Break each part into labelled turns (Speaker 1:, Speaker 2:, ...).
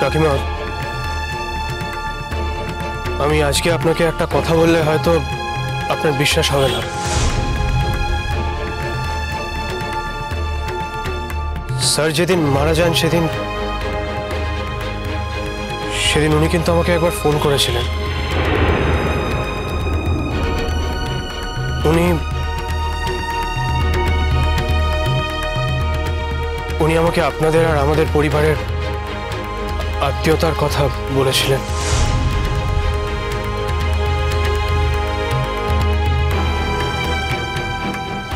Speaker 1: কাকিমা, আমি আজকে আপনাকে একটা কথা বললে হয়তো আপনার বিশ্বাস হবে না। স্যার যেদিন মারা যান সেদিন উনি কিন্তু আমাকে একবার ফোন করেছিলেন। উনি আমাকে আপনাদের আর আমাদের পরিবারের আত্মীয়তার কথা বলেছিলেন।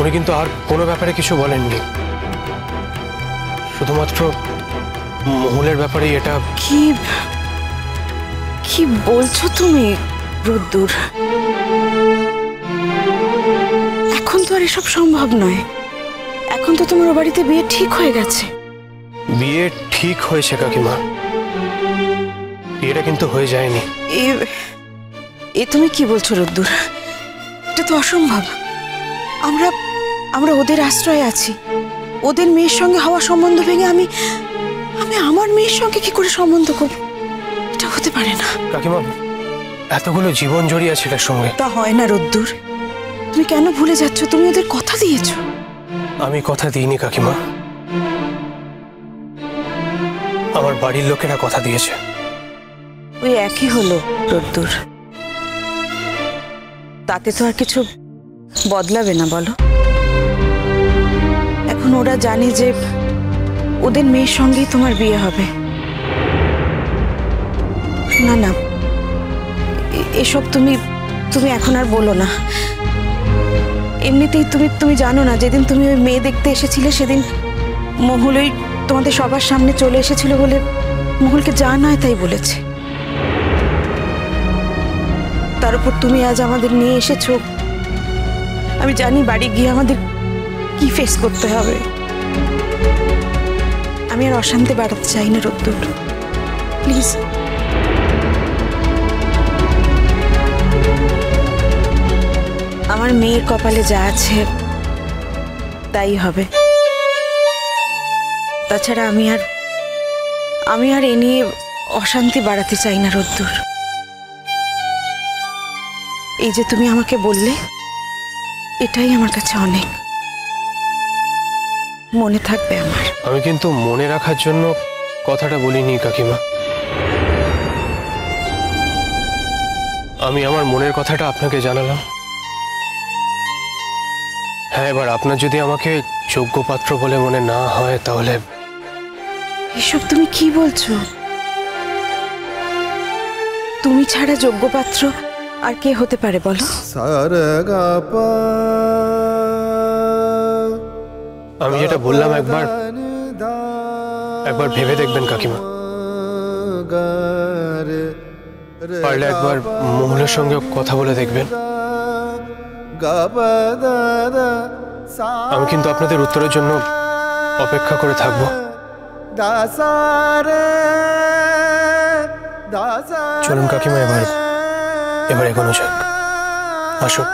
Speaker 1: উনি কিন্তু আর কোনো ব্যাপারে কিছু বলেননি, শুধুমাত্র মহুলের ব্যাপারে। এটা
Speaker 2: কি বলছো তুমি রোদ্দুর? এখন তো আর এসব সম্ভব নয়। এখন তো তোমার বাড়িতে বিয়ে ঠিক হয়ে গেছে।
Speaker 1: বিয়ে ঠিক হয়েছে কাকিমা, বিয়েটা কিন্তু হয়ে যায়নি।
Speaker 2: এ তুমি কি বলছো রোদ্দুর? এটা তো অসম্ভব। আমরা ওদের আশ্রয়ে আছি। ওদের মেয়ের সঙ্গে হওয়া সম্বন্ধ ভেঙে আমি আমার মেয়ের সঙ্গে কি করে সম্বন্ধ করব? এটা হতে পারে না
Speaker 1: কাকিমা। এতগুলো জীবন জড়িয়ে আছে এর সঙ্গে।
Speaker 2: তা হয় না রোদ্দুর। তুমি কেন ভুলে যাচ্ছ? তুমি ওদের কথা দিয়েছো।
Speaker 1: আমি কথা দিইনি কাকিমা, আমার বাড়ির লোকেরা কথা দিয়েছে।
Speaker 2: ওই একই হলো রোদ্দুর। তাতে তো আর কিছু বদলাবে না বলো। এখন ওরা জানে যে ওদের মেয়ের সঙ্গেই তোমার বিয়ে হবে। না না, এসব তুমি এখন আর বলো না। এমনিতেই তুমি জানো না, যেদিন তুমি ওই মেয়ে দেখতে এসেছিলে সেদিন মহুল ওই তোমাদের সবার সামনে চলে এসেছিল বলে মহুলকে যা নয় তাই বলেছে। তার উপর তুমি আজ আমাদের নিয়ে এসেছো। আমি জানি বাড়ি গিয়ে আমাদের কি ফেস করতে হবে। আমি আর অশান্তি বাড়াতে চাই না রোদ্দুর, প্লিজ। আমার মেয়ের কপালে যা আছে তাই হবে। তাছাড়া আমি আর এ নিয়ে অশান্তি বাড়াতে চাই না রোদ্দুর। এই যে তুমি আমাকে বললে, এটাই আমার কাছে অনেক। মনে থাকবে আমার।
Speaker 1: আমি কিন্তু মনে রাখার জন্য কথাটা বলিনি কাকিমা। আমি আমার মনের কথাটা আপনাকে জানালাম। হ্যাঁ, এবার আপনার যদি আমাকে যোগ্য পাত্র বলে মনে না হয় তাহলে।
Speaker 2: এসব তুমি কি বলছো? তুমি ছাড়া যোগ্য পাত্র আর কে হতে পারে বলো?
Speaker 1: আমি যেটা বললাম একবার ভেবে দেখবেন কাকিমা। পারলে একবার মহুলের সঙ্গে কথা বলে দেখবেন। আমি কিন্তু আপনাদের উত্তরের জন্য অপেক্ষা করে থাকবো। চলুন কাকিমা, এবার এগোনো যাক। আসুন।